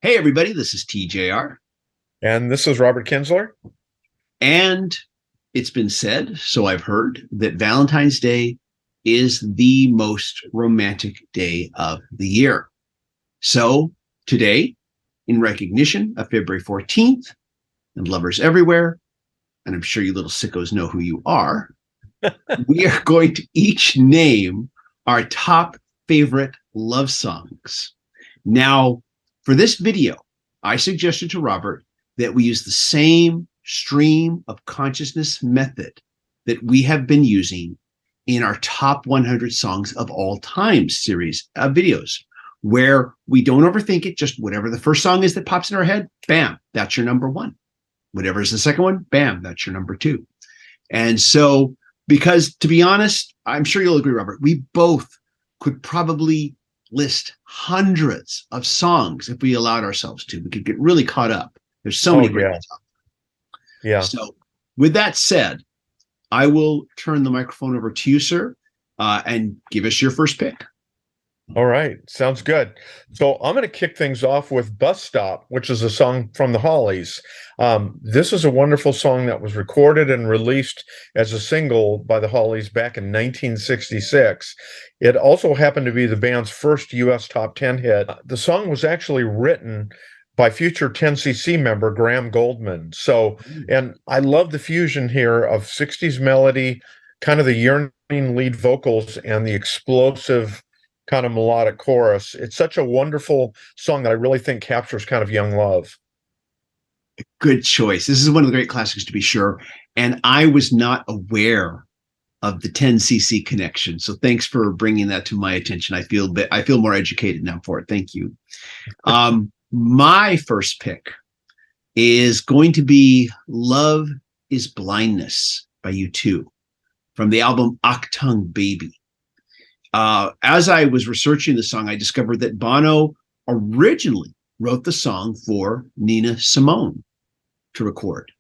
Hey, everybody, this is TJR. And this is Robert Kinsler. And it's been said, so I've heard, that Valentine's Day is the most romantic day of the year. So today, in recognition of February 14th and lovers everywhere, and I'm sure you little sickos know who you are, we are going to each name our top favorite love songs. Now, for this video, I suggested to Robert that we use the same stream of consciousness method that we have been using in our top 100 songs of all time series of videos, where we don't overthink it. Just whatever the first song is that pops in our head, bam, that's your number one. Whatever is the second one, bam, that's your number two. And so, because to be honest, I'm sure you'll agree, Robert, we both could probably list hundreds of songs if we allowed ourselves to. We could get really caught up. There's so many great ones. Yeah. So, with that said, I will turn the microphone over to you, sir, and give us your first pick. All right. Sounds good. So I'm going to kick things off with Bus Stop, which is a song from the Hollies. This is a wonderful song that was recorded and released as a single by the Hollies back in 1966. It also happened to be the band's first U.S. top 10 hit. The song was actually written by future 10cc member Graham Goldman. So, and I love the fusion here of 60s melody, kind of the yearning lead vocals, and the explosive kind of melodic chorus. It's such a wonderful song that I really think captures kind of young love. Good choice. This is one of the great classics, to be sure. And I was not aware of the 10cc connection. So thanks for bringing that to my attention. I feel more educated now for it. Thank you. My first pick is going to be Love is Blindness by U2 from the album Achtung Baby. As I was researching the song, I discovered that Bono originally wrote the song for Nina Simone to record.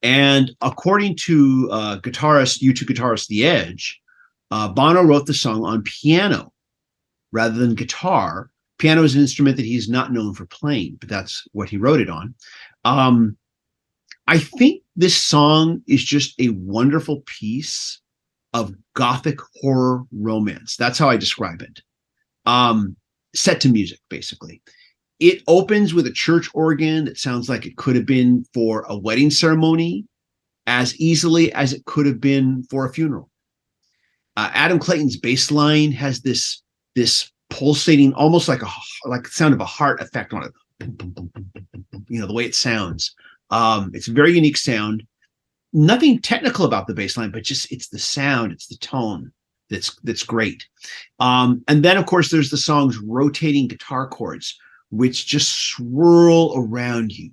And according to U2 guitarist The Edge, Bono wrote the song on piano rather than guitar. Piano is an instrument that he's not known for playing, but that's what he wrote it on. I think this song is just a wonderful piece of gothic horror romance. That's how I describe it. Set to music, basically. It opens with a church organ that sounds like it could have been for a wedding ceremony as easily as it could have been for a funeral. Adam Clayton's bass line has this pulsating, almost like the sound of a heart effect on it. Boom, boom, boom, boom, boom, boom, the way it sounds. It's a very unique sound. Nothing technical about the bass line, but just it's the sound, it's the tone that's great. And then, of course, there's the song's rotating guitar chords, which just swirl around you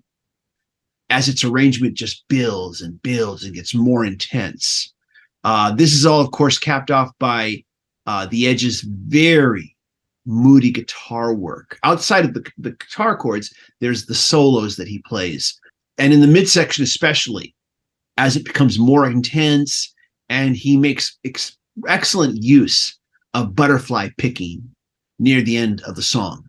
as its arrangement just builds and builds and gets more intense. This is all, of course, capped off by The Edge's very moody guitar work. Outside of the guitar chords, there's the solos that he plays. And in the midsection especially, as it becomes more intense, and he makes excellent use of butterfly picking near the end of the song.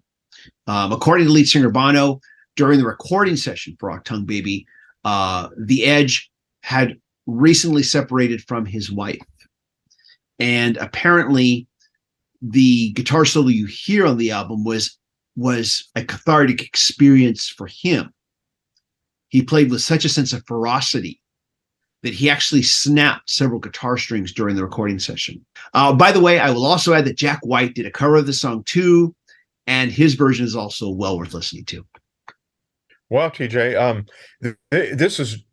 According to lead singer Bono, during the recording session for Achtung Baby, The Edge had recently separated from his wife. And apparently the guitar solo you hear on the album was a cathartic experience for him. He played with such a sense of ferocity that he actually snapped several guitar strings during the recording session. By the way, I will also add that Jack White did a cover of the song too, and his version is also well worth listening to. Well, TJ, this is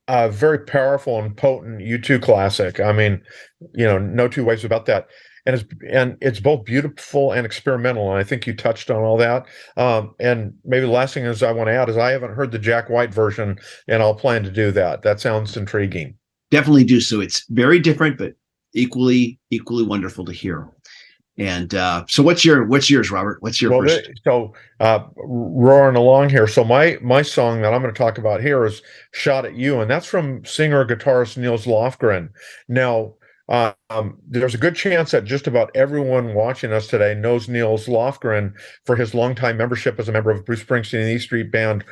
a very powerful and potent U2 classic. I mean, no two ways about that. And it's both beautiful and experimental, and I think you touched on all that. And maybe the last thing is I want to add is I haven't heard the Jack White version, and I'll plan to do that. That sounds intriguing. Definitely do so. It's very different, but equally wonderful to hear. And so, what's yours, Robert? What's your first? So, roaring along here. So my song that I'm going to talk about here is "Shot at You," and that's from singer guitarist Nils Lofgren. Now, There's a good chance that just about everyone watching us today knows Niels Lofgren for his longtime membership as a member of Bruce Springsteen and the E Street Band,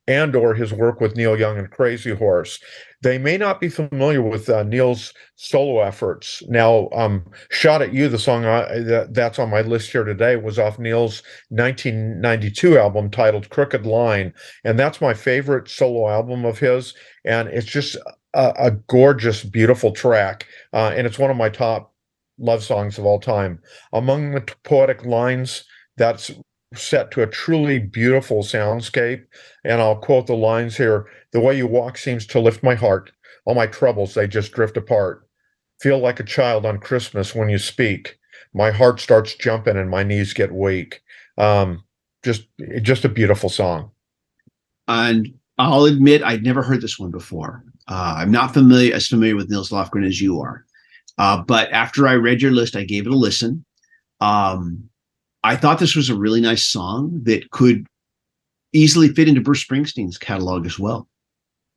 and or his work with Neil Young and Crazy Horse. They may not be familiar with Neil's solo efforts. Now, "Shot at You," the song that's on my list here today, was off Neil's 1992 album titled "Crooked Line," and that's my favorite solo album of his. And it's just a gorgeous, beautiful track, and it's one of my top love songs of all time. Among the poetic lines, that's set to a truly beautiful soundscape. And I'll quote the lines here: "The way you walk seems to lift my heart. All my troubles, they just drift apart. Feel like a child on Christmas when you speak. My heart starts jumping and my knees get weak." Um, just a beautiful song. And I'll admit I'd never heard this one before. I'm not familiar with Niels Lofgren as you are. But after I read your list, I gave it a listen. I thought this was a really nice song that could easily fit into Bruce Springsteen's catalog as well.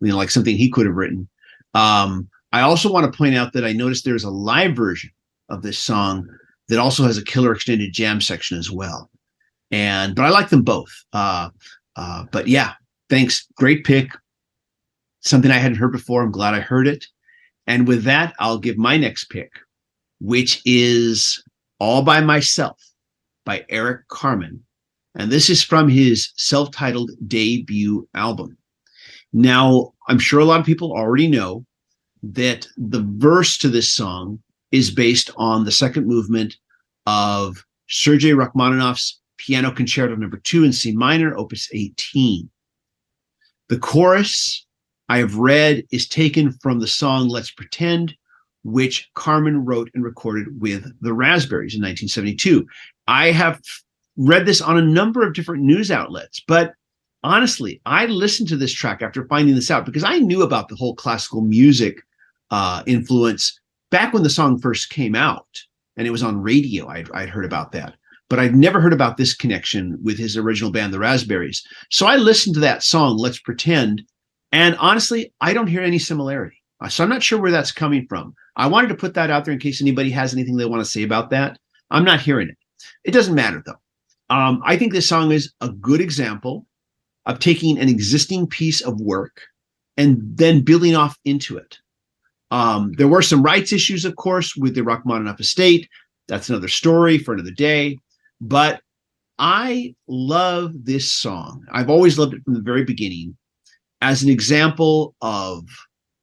Like something he could have written. I also want to point out that I noticed there's a live version of this song that also has a killer extended jam section as well. But I like them both. But yeah, thanks. Great pick. Something I hadn't heard before. I'm glad I heard it. And with that, I'll give my next pick, which is "All by Myself" by Eric Carmen. And this is from his self-titled debut album. Now, I'm sure a lot of people already know that the verse to this song is based on the second movement of Sergei Rachmaninoff's Piano Concerto No. 2 in C minor, Opus 18. The chorus, I have read, is taken from the song "Let's Pretend," which Carmen wrote and recorded with the Raspberries in 1972. I have read this on a number of different news outlets, but honestly, I listened to this track after finding this out because I knew about the whole classical music influence back when the song first came out, and it was on radio. I'd heard about that, but I'd never heard about this connection with his original band, the Raspberries. So I listened to that song, "Let's Pretend," and honestly, I don't hear any similarity. So I'm not sure where that's coming from. I wanted to put that out there in case anybody has anything they want to say about that. I'm not hearing it. It doesn't matter, though. I think this song is a good example of taking an existing piece of work and then building off into it. There were some rights issues, of course, with the Rachmaninoff estate. That's another story for another day. But I love this song. I've always loved it from the very beginning as an example of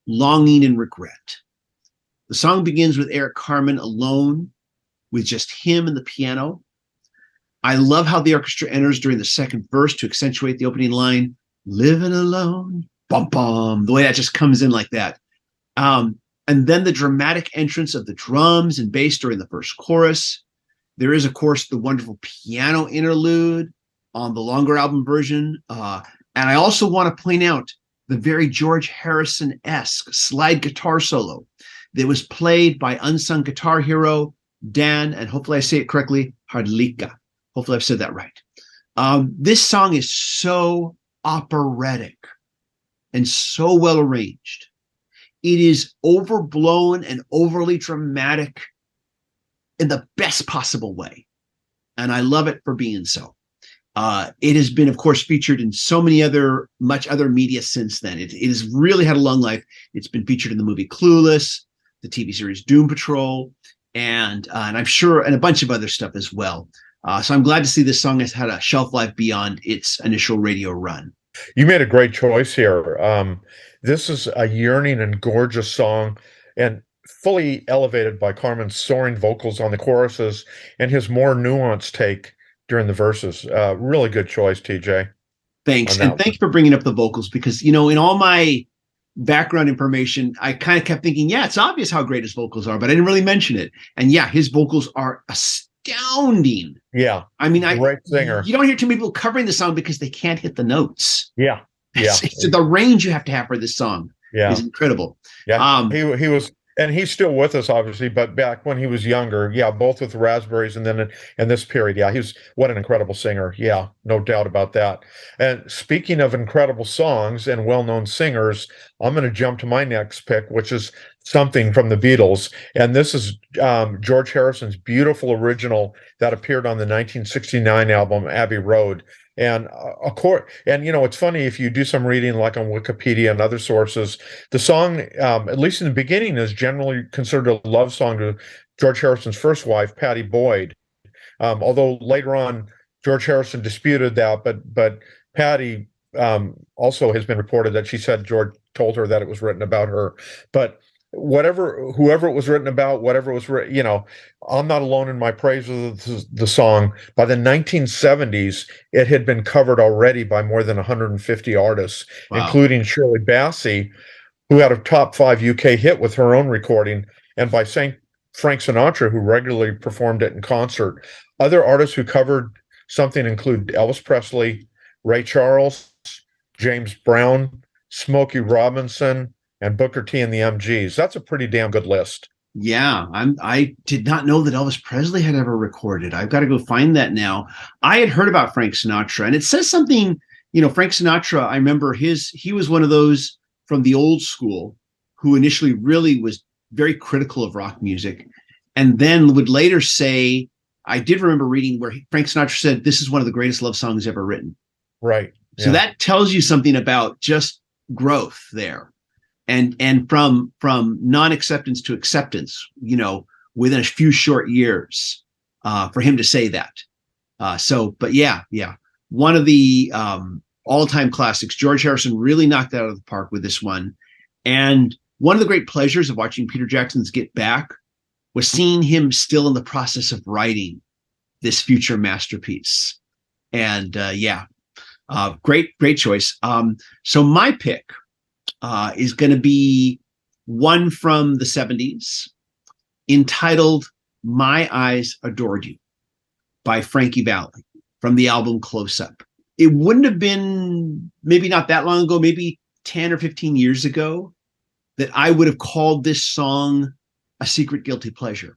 longing and regret. The song begins with Eric Carmen alone, with just him and the piano. I love how the orchestra enters during the second verse to accentuate the opening line, "Living alone," bum bum, the way that just comes in like that. And then the dramatic entrance of the drums and bass during the first chorus. There is, of course, the wonderful piano interlude on the longer album version. And I also want to point out the very George Harrison-esque slide guitar solo that was played by unsung guitar hero Dan, and hopefully I say it correctly, Hardlicka. Hopefully I've said that right. This song is so operatic and so well arranged. It is overblown and overly dramatic in the best possible way. And I love it for being so. It has been, of course, featured in so many much other media since then. It has really had a long life. It's been featured in the movie Clueless, the TV series Doom Patrol, and I'm sure, and a bunch of other stuff as well. So I'm glad to see this song has had a shelf life beyond its initial radio run. You made a great choice here. This is a yearning and gorgeous song, and fully elevated by Carmen's soaring vocals on the choruses and his more nuanced take during the verses. Really good choice, TJ. Thanks. And thank you for bringing up the vocals because, in all my background information, I kind of kept thinking, yeah, it's obvious how great his vocals are, but I didn't really mention it. And yeah, his vocals are astounding. Yeah. I mean, great singer. You don't hear too many people covering the song because they can't hit the notes. Yeah. Yeah. So the range you have to have for this song is incredible. Yeah. He was, and he's still with us, obviously, but back when he was younger, both with the Raspberries and then in this period, what an incredible singer. Yeah, no doubt about that. And speaking of incredible songs and well-known singers, I'm going to jump to my next pick, which is something from the Beatles, and this is George Harrison's beautiful original that appeared on the 1969 album Abbey Road. And and it's funny if you do some reading, like on Wikipedia and other sources, the song, at least in the beginning, is generally considered a love song to George Harrison's first wife, Pattie Boyd. Although later on, George Harrison disputed that, but Pattie also has been reported that she said George told her that it was written about her. But whoever it was written about, whatever it was written, I'm not alone in my praise of the song. By the 1970s, it had been covered already by more than 150 artists, Wow. including Shirley Bassey, who had a top 5 UK hit with her own recording, and by Frank Sinatra, who regularly performed it in concert. Other artists who covered something include Elvis Presley, Ray Charles, James Brown, Smokey Robinson, and Booker T and the MGs. That's a pretty damn good list. Yeah, I did not know that Elvis Presley had ever recorded. I've got to go find that now. I had heard about Frank Sinatra, and it says something, Frank Sinatra, I remember he was one of those from the old school who initially really was very critical of rock music, and then would later say, I did remember reading where Frank Sinatra said, this is one of the greatest love songs ever written. Right. So that tells you something about just growth there. And from non-acceptance to acceptance, within a few short years, for him to say that. But yeah, one of the all-time classics. George Harrison really knocked it out of the park with this one. And one of the great pleasures of watching Peter Jackson's Get Back was seeing him still in the process of writing this future masterpiece. And great choice. So my pick is going to be one from the 70s entitled My Eyes Adored You by Frankie Valli from the album Close Up. It wouldn't have been, maybe not that long ago, maybe 10 or 15 years ago, that I would have called this song a secret guilty pleasure.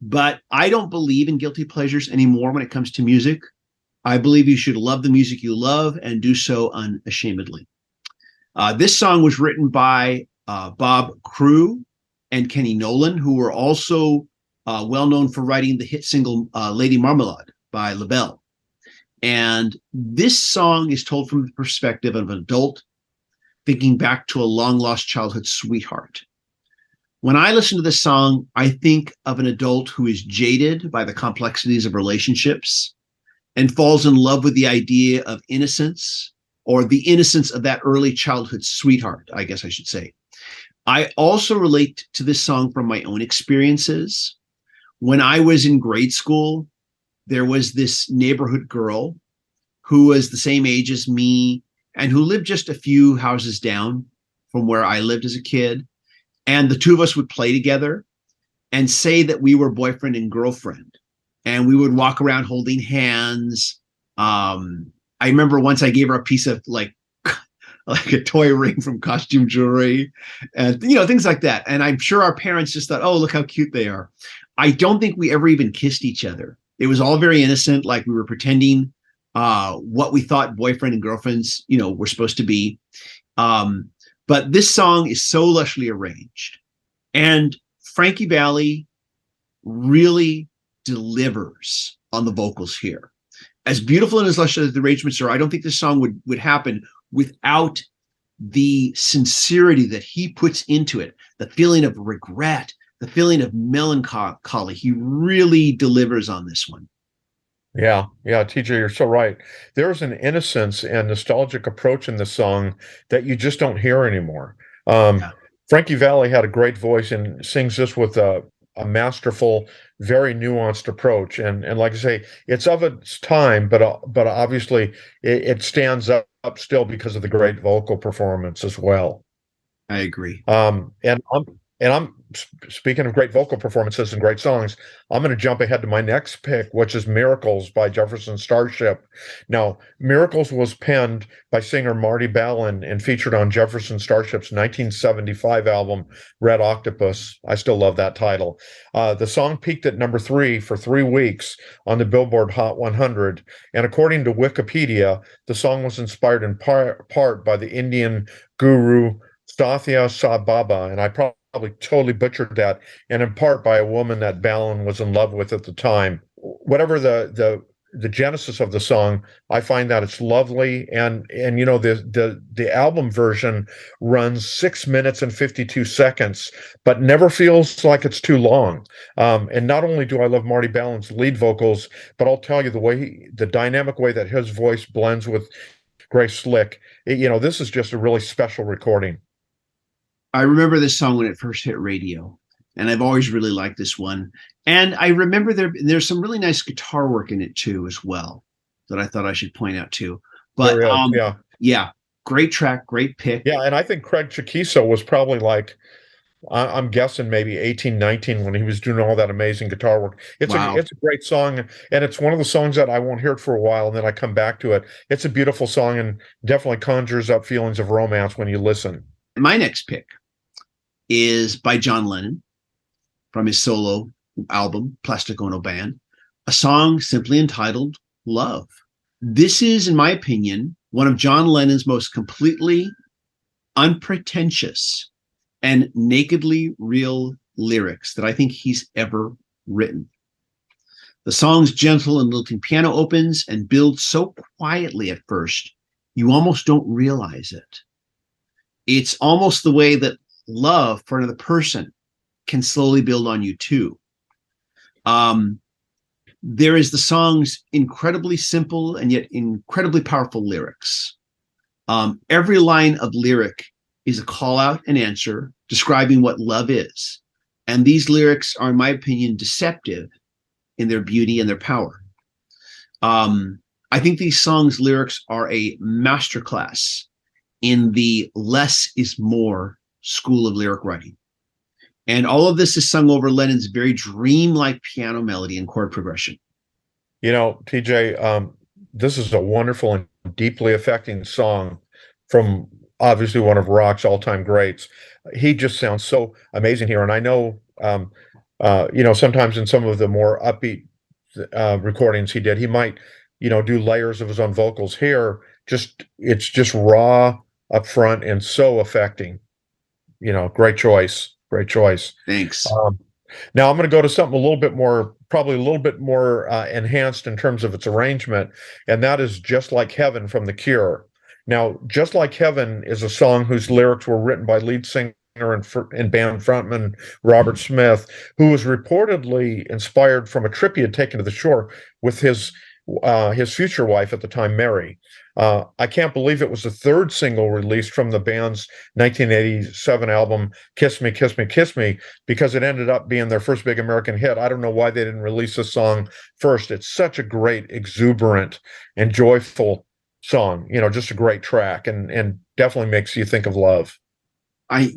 But I don't believe in guilty pleasures anymore when it comes to music. I believe you should love the music you love and do so unashamedly. This song was written by Bob Crewe and Kenny Nolan, who were also well known for writing the hit single Lady Marmalade by LaBelle. And this song is told from the perspective of an adult thinking back to a long-lost childhood sweetheart. When I listen to this song, I think of an adult who is jaded by the complexities of relationships and falls in love with the idea of innocence, or the innocence of that early childhood sweetheart, I guess I should say. I also relate to this song from my own experiences. When I was in grade school, there was this neighborhood girl who was the same age as me and who lived just a few houses down from where I lived as a kid. And the two of us would play together and say that we were boyfriend and girlfriend. And we would walk around holding hands. I remember once I gave her a piece of like a toy ring from Costume Jewelry and, things like that. And I'm sure our parents just thought, oh, look how cute they are. I don't think we ever even kissed each other. It was all very innocent, like we were pretending what we thought boyfriend and girlfriends, were supposed to be. But this song is so lushly arranged. And Frankie Valli really delivers on the vocals here. As beautiful and as lush as the arrangements are, I don't think this song would happen without the sincerity that he puts into it, the feeling of regret, the feeling of melancholy. He really delivers on this one. Yeah, TJ, you're so right. There's an innocence and nostalgic approach in the song that you just don't hear anymore. Yeah. Frankie Valli had a great voice and sings this with a masterful, very nuanced approach. And like I say, it's of its time, but obviously it stands up still because of the great vocal performance as well. I agree. And I'm speaking of great vocal performances and great songs, I'm going to jump ahead to my next pick, which is Miracles by Jefferson Starship. Now, Miracles was penned by singer Marty Balin and featured on Jefferson Starship's 1975 album, Red Octopus. I still love that title. The song peaked at number 3 for 3 weeks on the Billboard Hot 100. And according to Wikipedia, the song was inspired in part by the Indian guru Sathya Sai Baba. And I probably probably totally butchered that, and in part by a woman that Balin was in love with at the time. Whatever the genesis of the song, I find that it's lovely, and you know the album version runs 6 minutes and 52 seconds, but never feels like it's too long. And not only do I love Marty Balin's lead vocals, but I'll tell you the dynamic way that his voice blends with Grace Slick. This is just a really special recording. I remember this song when it first hit radio, and I've always really liked this one. And I remember there's some really nice guitar work in it too, as well, that I thought I should point out too. But There is, yeah. yeah, great track, great pick. Yeah, and I think Craig Chaquico was probably like, I'm guessing maybe 18, 19 when he was doing all that amazing guitar work. Wow. It's a great song, and it's one of the songs that I won't hear it for a while, and then I come back to it. It's a beautiful song and definitely conjures up feelings of romance when you listen. My next pick is by John Lennon from his solo album, Plastic Ono Band, a song simply entitled Love. This is, in my opinion, one of John Lennon's most completely unpretentious and nakedly real lyrics that I think he's ever written. The song's gentle and lilting piano opens and builds so quietly at first, you almost don't realize it. It's almost the way that love for another person can slowly build on you too. There is the song's incredibly simple and yet incredibly powerful lyrics. Every line of lyric is a call out and answer describing what love is. And these lyrics are, in my opinion, deceptive in their beauty and their power. I think these songs' lyrics are a masterclass in the less is more school of lyric writing. And all of this is sung over Lennon's very dreamlike piano melody and chord progression. TJ, this is a wonderful and deeply affecting song from obviously one of rock's all-time greats. He just sounds so amazing here. And I know, sometimes in some of the more upbeat recordings he did, he might, do layers of his own vocals. Here, it's just raw up front and so affecting. Great choice. Great choice. Thanks. Now I'm going to go to something probably a little bit more enhanced in terms of its arrangement, and that is Just Like Heaven from The Cure. Now, Just Like Heaven is a song whose lyrics were written by lead singer and band frontman Robert Smith, who was reportedly inspired from a trip he had taken to the shore with his future wife at the time, Mary. I can't believe it was the third single released from the band's 1987 album, Kiss Me, Kiss Me, Kiss Me, because it ended up being their first big American hit. I don't know why they didn't release this song first. It's such a great, exuberant, and joyful song. Just a great track, and definitely makes you think of love. I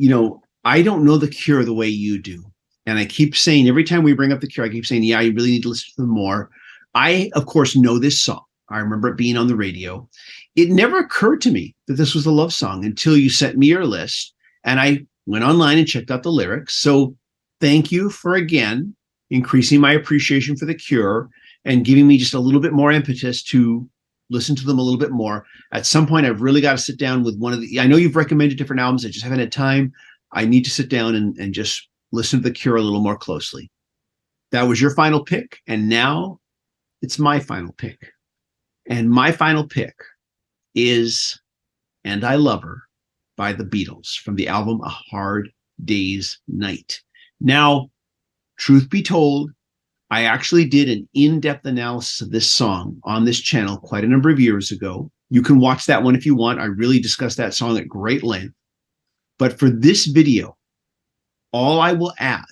don't know The Cure the way you do. And I keep saying, every time we bring up The Cure, I keep saying, yeah, you really need to listen to them more. I, of course, know this song. I remember it being on the radio. It never occurred to me that this was a love song until you sent me your list, and I went online and checked out the lyrics. So thank you for, again, increasing my appreciation for The Cure and giving me just a little bit more impetus to listen to them a little bit more. At some point, I've really got to sit down with one of the, I know you've recommended different albums. I just haven't had time. I need to sit down and just listen to The Cure a little more closely. That was your final pick. And now it's my final pick. And my final pick is And I Love Her by the Beatles from the album A Hard Day's Night. Now, truth be told, I actually did an in-depth analysis of this song on this channel quite a number of years ago. You can watch that one if you want. I really discussed that song at great length. But for this video, all I will add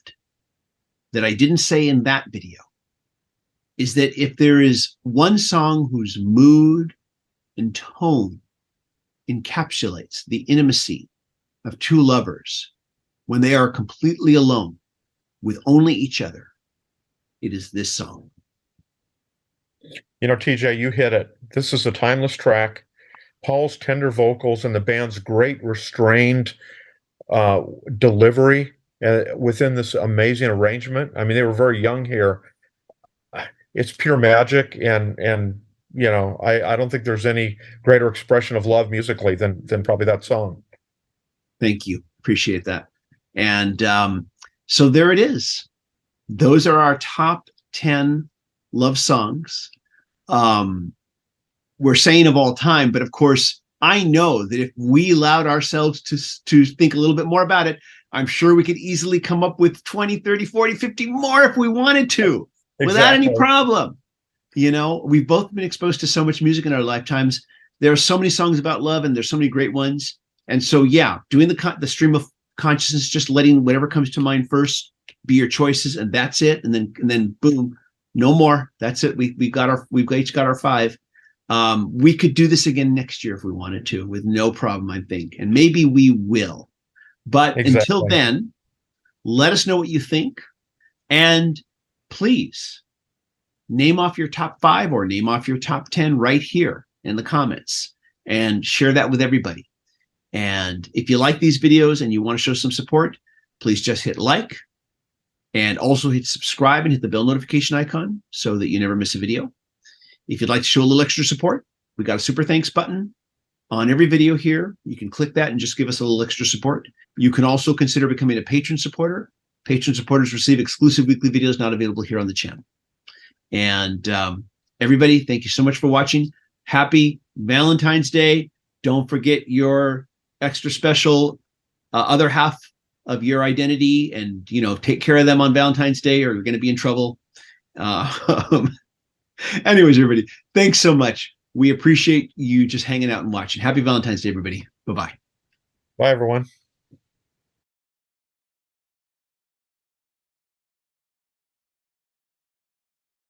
that I didn't say in that video is that if there is one song whose mood and tone encapsulates the intimacy of two lovers when they are completely alone with only each other, it is this song. TJ, you hit it. This is a timeless track. Paul's tender vocals and the band's great restrained delivery within this amazing arrangement. I mean, they were very young here. It's pure magic, and I don't think there's any greater expression of love musically than probably that song. Thank you. Appreciate that. And so there it is. Those are our top 10 love songs. We're saying of all time, but of course, I know that if we allowed ourselves to think a little bit more about it, I'm sure we could easily come up with 20, 30, 40, 50 more if we wanted to, without any Exactly. problem. We've both been exposed to so much music in our lifetimes. There are so many songs about love, and there's so many great ones. And so, yeah, doing the stream of consciousness, just letting whatever comes to mind first be your choices, and that's it. And then boom, no more. That's it. We've each got our 5. We could do this again next year if we wanted to, with no problem, I think, and maybe we will. But until Exactly. then, let us know what you think, and please name off your top 5 or name off your top 10 right here in the comments, and share that with everybody. And if you like these videos and you want to show some support, please just hit like, and also hit subscribe and hit the bell notification icon so that you never miss a video. If you'd like to show a little extra support, we got a super thanks button on every video here. You can click that and just give us a little extra support. You can also consider becoming a patron supporter. Patron supporters receive exclusive weekly videos not available here on the channel. And everybody, thank you so much for watching. Happy Valentine's Day. Don't forget your extra special other half of your identity, and take care of them on Valentine's Day, or you're going to be in trouble. Anyways, everybody, thanks so much. We appreciate you just hanging out and watching. Happy Valentine's Day, everybody. Bye-bye. Bye, everyone.